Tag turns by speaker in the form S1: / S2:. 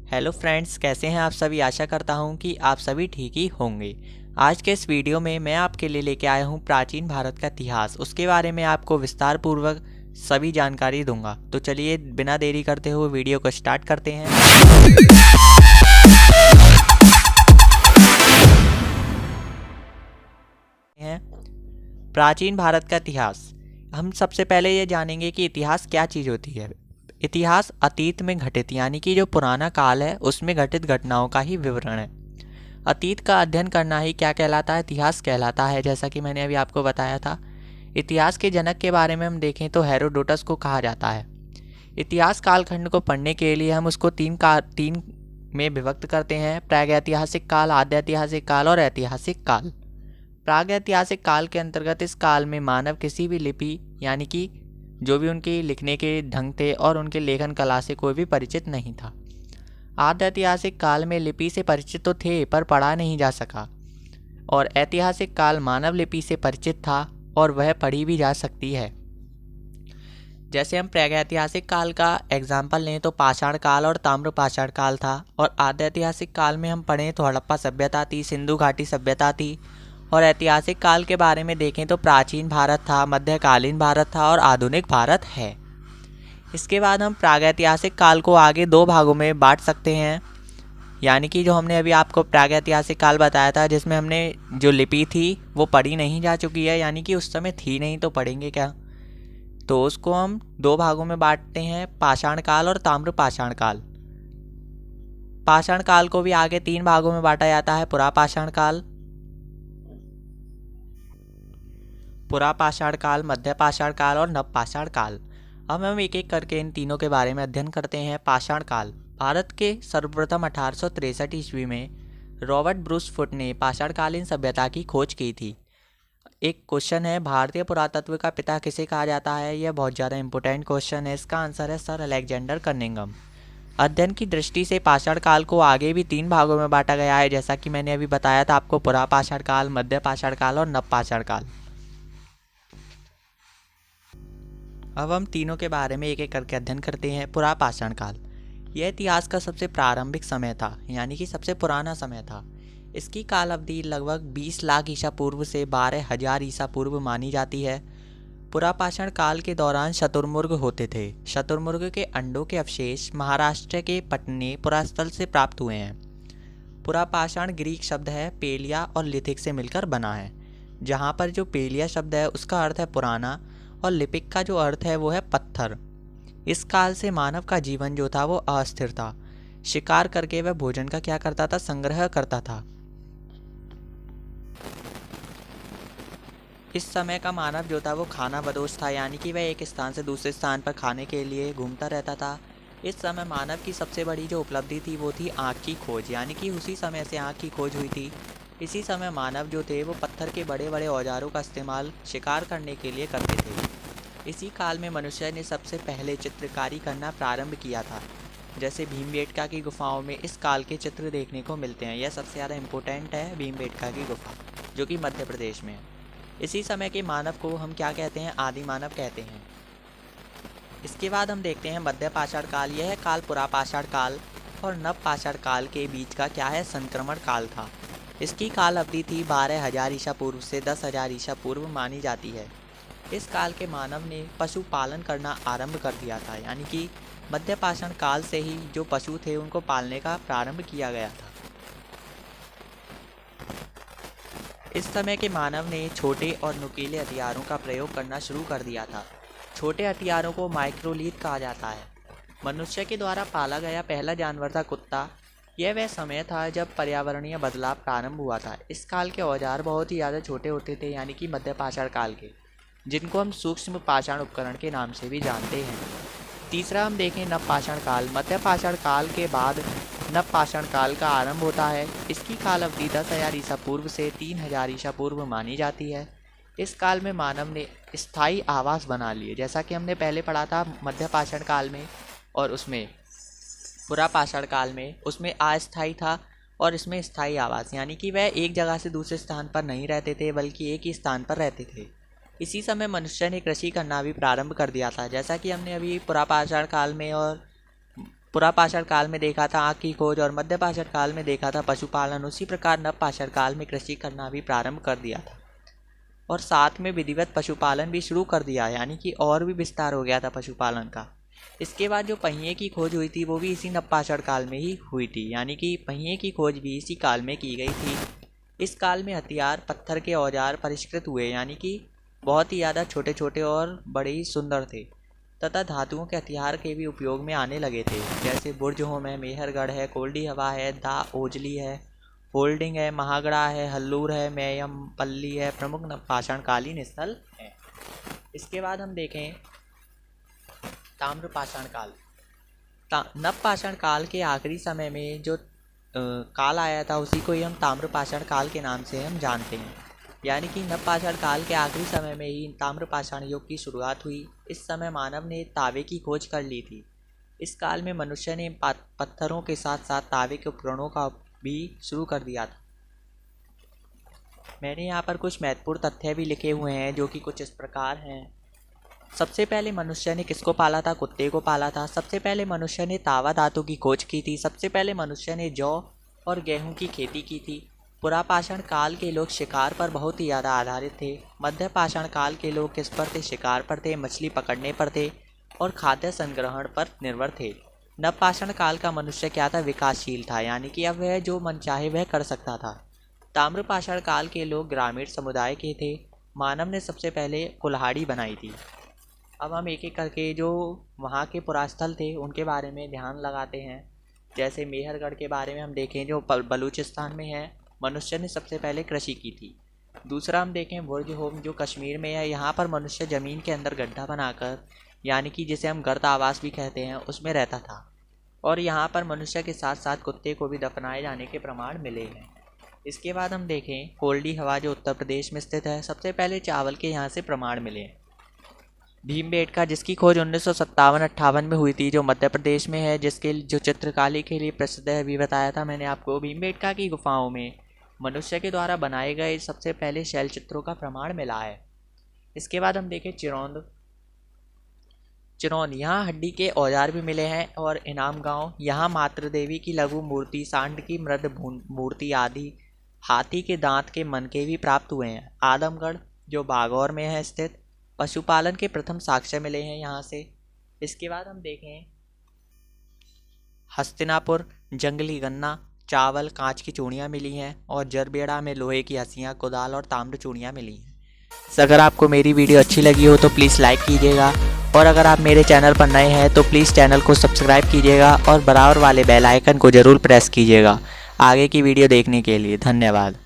S1: Hello friends, कैसे हैं आप सभी। आशा करता हूं कि आप सभी ठीक ही होंगे। आज के इस वीडियो में मैं आपके लिए लेके आया हूं प्राचीन भारत का इतिहास। उसके बारे में आपको विस्तार पूर्वक सभी जानकारी दूंगा। तो चलिए बिना देरी करते हुए वीडियो को स्टार्ट करते हैं। प्राचीन भारत का इतिहास। हम सबसे पहले ये जानेंगे कि इतिहास क्या चीज़ होती है। इतिहास अतीत में घटित यानी कि जो पुराना काल है उसमें घटित घटनाओं का ही विवरण है। अतीत का अध्ययन करना ही क्या कहलाता है, इतिहास कहलाता है। जैसा कि मैंने अभी आपको बताया था, इतिहास के जनक के बारे में हम देखें तो हेरोडोटस को कहा जाता है। इतिहास कालखंड को पढ़ने के लिए हम उसको तीन में विभक्त करते हैं: प्रागैतिहासिक काल, आद्य ऐतिहासिक काल और ऐतिहासिक काल। प्रागैतिहासिक काल के अंतर्गत इस काल में मानव किसी भी लिपि यानी कि जो भी उनके लिखने के ढंग थे और उनके लेखन कला से कोई भी परिचित नहीं था। आद्य ऐतिहासिक काल में लिपि से परिचित तो थे पर पढ़ा नहीं जा सका, और ऐतिहासिक काल मानव लिपि से परिचित था और वह पढ़ी भी जा सकती है। जैसे हम प्रागैतिहासिक काल का एग्जाम्पल लें तो पाषाण काल और ताम्र पाषाण काल था, और आद्य ऐतिहासिक काल में हम पढ़ें तो हड़प्पा सभ्यता थी, सिंधु घाटी सभ्यता थी, और ऐतिहासिक काल के बारे में देखें तो प्राचीन भारत था, मध्यकालीन भारत था और आधुनिक भारत है। इसके बाद हम प्रागैतिहासिक काल को आगे दो भागों में बांट सकते हैं, यानी कि जो हमने अभी आपको प्रागैतिहासिक काल बताया था जिसमें हमने जो लिपि थी वो पढ़ी नहीं जा चुकी है, यानी कि उस समय थी नहीं तो पढ़ेंगे क्या, तो उसको हम दो भागों में बांटते हैं: पाषाण काल और ताम्र पाषाण काल। पाषाण काल को भी आगे तीन भागों में बांटा जाता है: पुरापाषाण काल, पुरापाषाण काल, मध्यपाषाण काल और नवपाषाण काल। अब हम एक एक करके इन तीनों के बारे में अध्ययन करते हैं। पाषाण काल। भारत के सर्वप्रथम 1863 ईस्वी में रॉबर्ट ब्रूस फुट ने पाषाणकालीन सभ्यता की खोज की थी। एक क्वेश्चन है, भारतीय पुरातत्व का पिता किसे कहा जाता है। यह बहुत ज़्यादा इंपॉर्टेंट क्वेश्चन है। इसका आंसर है सर अलेक्जेंडर कनिंघम। अध्ययन की दृष्टि से पाषाण काल को आगे भी तीन भागों में बांटा गया है, जैसा कि मैंने अभी बताया था आपको: पुरापाषाण काल, मध्यपाषाण काल और नवपाषाण काल। अब हम तीनों के बारे में एक एक करके अध्ययन करते हैं। पुरापाषाण काल। यह इतिहास का सबसे प्रारंभिक समय था, यानी कि सबसे पुराना समय था। इसकी काल अवधि लगभग 20 लाख ईसा पूर्व से 12,000 ईसा पूर्व मानी जाती है। पुरापाषाण काल के दौरान शतुरमुर्ग होते थे। शतुरमुर्ग के अंडों के अवशेष महाराष्ट्र के पटने पुरास्थल से प्राप्त हुए हैं। पुरापाषाण ग्रीक शब्द है पेलिया और लिथिक से मिलकर बना है, जहाँ पर जो पेलिया शब्द है उसका अर्थ है पुराना और लिपिक का जो अर्थ है वो है पत्थर। इस काल से मानव का जीवन जो था वो अस्थिर था। शिकार करके वह भोजन का क्या करता था, संग्रह करता था। इस समय का मानव जो था वो खाना बदोश था, यानी कि वह एक स्थान से दूसरे स्थान पर खाने के लिए घूमता रहता था। इस समय मानव की सबसे बड़ी जो उपलब्धि थी वो थी आँख की खोज, यानी कि उसी समय से आँख की खोज हुई थी। इसी समय मानव जो थे वो पत्थर के बड़े बड़े औजारों का इस्तेमाल शिकार करने के लिए करते थे। इसी काल में मनुष्य ने सबसे पहले चित्रकारी करना प्रारंभ किया था। जैसे भीमबेटका की गुफाओं में इस काल के चित्र देखने को मिलते हैं। यह सबसे ज़्यादा इम्पोर्टेंट है, भीमबेटका की गुफा जो कि मध्य प्रदेश में है। इसी समय के मानव को हम क्या कहते हैं, आदि मानव कहते हैं। इसके बाद हम देखते हैं मध्यपाषाण काल। यह काल पुरापाषाण काल और नवपाषाण काल के बीच का क्या है, संक्रमण काल था। इसकी काल अवधि थी 12,000 ईसा पूर्व से 10,000 ईसा पूर्व मानी जाती है। इस काल के मानव ने पशुपालन करना आरंभ कर दिया था, यानी कि मध्यपाषाण काल से ही जो पशु थे उनको पालने का प्रारंभ किया गया था। इस समय के मानव ने छोटे और नुकीले हथियारों का प्रयोग करना शुरू कर दिया था। छोटे हथियारों को माइक्रोलीथ कहा जाता है। मनुष्य के द्वारा पाला गया पहला जानवर था कुत्ता। यह वह समय था जब पर्यावरणीय बदलाव प्रारंभ हुआ था। इस काल के औजार बहुत ही ज़्यादा छोटे होते थे, यानी कि मध्यपाषाण काल के, जिनको हम सूक्ष्म पाषाण उपकरण के नाम से भी जानते हैं। तीसरा हम देखें नवपाषाण काल। मध्यपाषाण काल के बाद नवपाषाण काल का आरंभ होता है। इसकी काल अवधि 10,000 ईसा पूर्व से 3,000 ईसा पूर्व मानी जाती है। इस काल में मानव ने स्थायी आवास बना लिए, जैसा कि हमने पहले पढ़ा था मध्यपाषाण काल में, और उसमें पुरापाषाण काल में उसमें अस्थायी था और इसमें स्थायी आवास, यानी कि वह एक जगह से दूसरे स्थान पर नहीं रहते थे बल्कि एक ही स्थान पर रहते थे। इसी समय मनुष्य ने कृषि करना भी प्रारंभ कर दिया था, जैसा कि हमने अभी पुरापाषाण काल में और पुरापाषाण काल में देखा था आग की खोज और मध्यपाषाण काल में देखा था पशुपालन, उसी प्रकार नवपाषाण काल में कृषि करना भी प्रारंभ कर दिया था और साथ में विधिवत पशुपालन भी शुरू कर दिया, यानी कि और भी विस्तार हो गया था पशुपालन का। इसके बाद जो पहिए की खोज हुई थी वो भी इसी नवपाषाण काल में ही हुई थी, यानी कि पहिए की खोज भी इसी काल में की गई थी। इस काल में हथियार, पत्थर के औजार परिष्कृत हुए, यानी कि बहुत ही ज़्यादा छोटे छोटे और बड़े ही सुंदर थे, तथा धातुओं के हथियार के भी उपयोग में आने लगे थे, जैसे बुर्जहोम है, मेहरगढ़ है, कोल्डी हवा है, दा ओजली है, होल्डिंग है, महागड़ा है, हल्लूर है, मैयम पल्ली है, प्रमुख नवपाषाणकालीन स्थल है। इसके बाद हम देखें ताम्रपाषाण काल। नवपाषाण काल के आखिरी समय में जो काल आया था उसी को ही हम ताम्रपाषाण काल के नाम से हम जानते हैं, यानी कि नवपाषाण काल के आखिरी समय में ही ताम्रपाषाण युग की शुरुआत हुई। इस समय मानव ने तावे की खोज कर ली थी। इस काल में मनुष्य ने पत्थरों के साथ साथ तावे के उपकरणों का भी शुरू कर दिया था। मैंने यहाँ पर कुछ महत्वपूर्ण तथ्य भी लिखे हुए हैं जो कि कुछ इस प्रकार हैं। सबसे पहले मनुष्य ने किसको पाला था? कुत्ते को पाला था। सबसे पहले मनुष्य ने तावा धातु की खोज की थी। सबसे पहले मनुष्य ने जौ और गेहूं की खेती की थी। पुरापाषाण काल के लोग शिकार पर बहुत ही ज़्यादा आधारित थे। मध्यपाषाण काल के लोग किस पर थे? शिकार पर थे, मछली पकड़ने पर थे और खाद्य संग्रहण पर निर्भर थे। नवपाषाण काल का मनुष्य क्या था? विकासशील था, यानी कि अब वह जो मन चाहे वह कर सकता था। ताम्रपाषाण काल के लोग ग्रामीण समुदाय के थे। मानव ने सबसे पहले कुल्हाड़ी बनाई थी। अब हम एक एक करके जो वहाँ के पुरास्थल थे उनके बारे में ध्यान लगाते हैं। जैसे मेहरगढ़ के बारे में हम देखें जो बलूचिस्तान में है, मनुष्य ने सबसे पहले कृषि की थी। दूसरा हम देखें बुर्जहोम जो कश्मीर में है, यहाँ पर मनुष्य ज़मीन के अंदर गड्ढा बनाकर, यानी कि जिसे हम गर्त आवास भी कहते हैं, उसमें रहता था और यहाँ पर मनुष्य के साथ साथ कुत्ते को भी दफनाए जाने के प्रमाण मिले हैं। इसके बाद हम देखें कोल्डी हवा जो उत्तर प्रदेश में स्थित है, सबसे पहले चावल के यहाँ से प्रमाण मिले हैं। भीमबेटका जिसकी खोज 1957-58 में हुई थी, जो मध्य प्रदेश में है, जिसके जो चित्रकारी के लिए प्रसिद्ध है, भी बताया था मैंने आपको। भीमबेटका की गुफाओं में मनुष्य के द्वारा बनाए गए सबसे पहले शैल चित्रों का प्रमाण मिला है। इसके बाद हम देखें चिरौंद, यहाँ हड्डी के औजार भी मिले हैं। और इनाम गांव, यहाँ मातृ देवी की लघु मूर्ति, सांड की मृद मूर्ति आदि, हाथी के दांत के मनके भी प्राप्त हुए हैं। आदमगढ़ जो बागौर में है स्थित, पशुपालन के प्रथम साक्ष्य मिले हैं यहाँ से। इसके बाद हम देखें हस्तिनापुर, जंगली गन्ना, चावल, कांच की चूड़ियाँ मिली हैं और जरबेड़ा में लोहे की हंसियाँ, कुदाल और ताम्र चूड़ियाँ मिली हैं। अगर आपको मेरी वीडियो अच्छी लगी हो तो प्लीज़ लाइक कीजिएगा और अगर आप मेरे चैनल पर नए हैं तो प्लीज़ चैनल को सब्सक्राइब कीजिएगा और बराबर वाले बेल आइकन को ज़रूर प्रेस कीजिएगा आगे की वीडियो देखने के लिए। धन्यवाद।